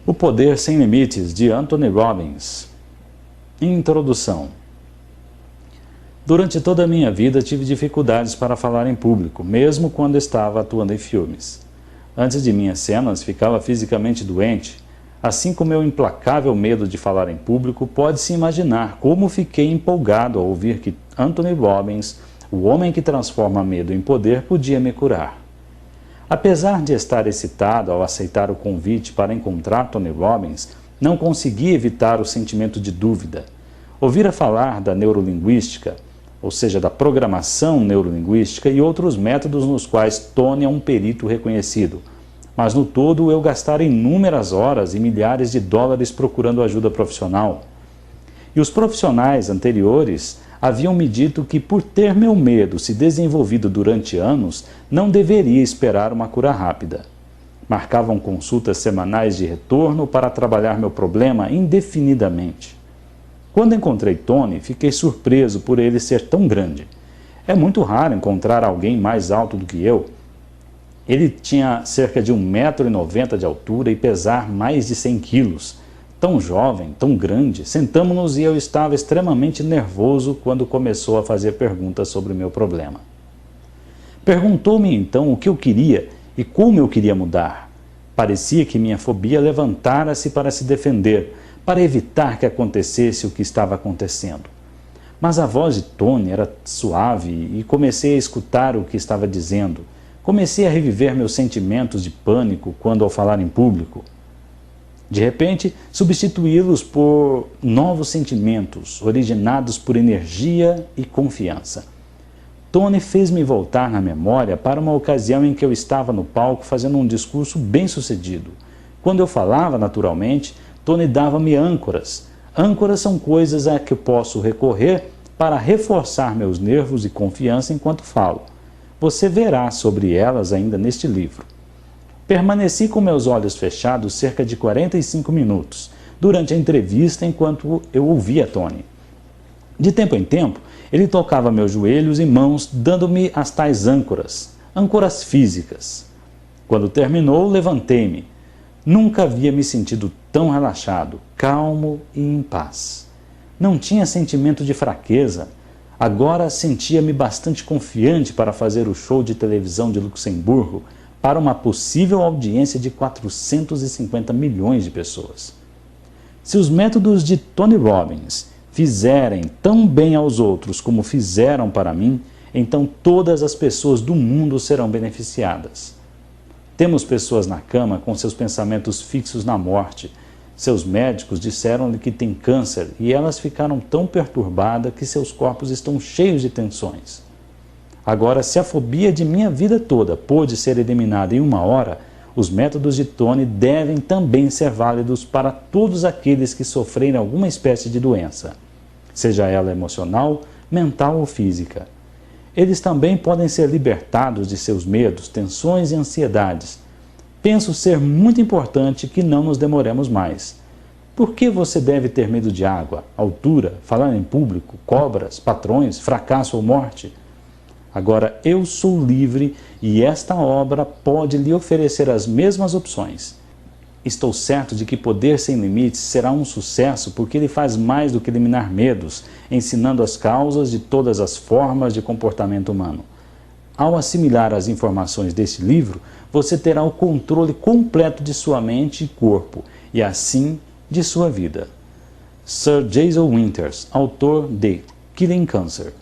O Poder Sem Limites, de Anthony Robbins. Introdução. Durante toda a minha vida tive dificuldades para falar em público, mesmo quando estava atuando em filmes. Antes de minhas cenas, ficava fisicamente doente. Assim como meu implacável medo de falar em público, pode-se imaginar como fiquei empolgado ao ouvir que Anthony Robbins, o homem que transforma medo em poder, podia me curar. Apesar de estar excitado ao aceitar o convite para encontrar Tony Robbins, não consegui evitar o sentimento de dúvida. Ouvira falar da neurolinguística, ou seja, da programação neurolinguística e outros métodos nos quais Tony é um perito reconhecido. Mas no todo eu gastara inúmeras horas e milhares de dólares procurando ajuda profissional. E os profissionais anteriores haviam me dito que, por ter meu medo se desenvolvido durante anos, não deveria esperar uma cura rápida. Marcavam consultas semanais de retorno para trabalhar meu problema indefinidamente. Quando encontrei Tony, fiquei surpreso por ele ser tão grande. É muito raro encontrar alguém mais alto do que eu. Ele tinha cerca de 1,90 m de altura e pesar mais de 100 quilos. Tão jovem, tão grande, sentamo-nos e eu estava extremamente nervoso quando começou a fazer perguntas sobre o meu problema. Perguntou-me então o que eu queria e como eu queria mudar. Parecia que minha fobia levantara-se para se defender, para evitar que acontecesse o que estava acontecendo. Mas a voz de Tony era suave e comecei a escutar o que estava dizendo. Comecei a reviver meus sentimentos de pânico quando ao falar em público. De repente, substituí-los por novos sentimentos, originados por energia e confiança. Tony fez-me voltar na memória para uma ocasião em que eu estava no palco fazendo um discurso bem-sucedido. Quando eu falava naturalmente, Tony dava-me âncoras. Âncoras são coisas a que eu posso recorrer para reforçar meus nervos e confiança enquanto falo. Você verá sobre elas ainda neste livro. Permaneci com meus olhos fechados cerca de 45 minutos, durante a entrevista enquanto eu ouvia Tony. De tempo em tempo, ele tocava meus joelhos e mãos, dando-me as tais âncoras, âncoras físicas. Quando terminou, levantei-me. Nunca havia me sentido tão relaxado, calmo e em paz. Não tinha sentimento de fraqueza. Agora sentia-me bastante confiante para fazer o show de televisão de Luxemburgo, para uma possível audiência de 450 milhões de pessoas. Se os métodos de Tony Robbins fizerem tão bem aos outros como fizeram para mim, então todas as pessoas do mundo serão beneficiadas. Temos pessoas na cama com seus pensamentos fixos na morte. Seus médicos disseram-lhe que tem câncer e elas ficaram tão perturbadas que seus corpos estão cheios de tensões. Agora, se a fobia de minha vida toda pôde ser eliminada em 1 hora, os métodos de Tony devem também ser válidos para todos aqueles que sofrerem alguma espécie de doença, seja ela emocional, mental ou física. Eles também podem ser libertados de seus medos, tensões e ansiedades. Penso ser muito importante que não nos demoremos mais. Por que você deve ter medo de água, altura, falar em público, cobras, patrões, fracasso ou morte? Agora eu sou livre e esta obra pode lhe oferecer as mesmas opções. Estou certo de que Poder Sem Limites será um sucesso porque ele faz mais do que eliminar medos, ensinando as causas de todas as formas de comportamento humano. Ao assimilar as informações deste livro, você terá o controle completo de sua mente e corpo, e assim de sua vida. Sir Jason Winters, autor de Killing Cancer.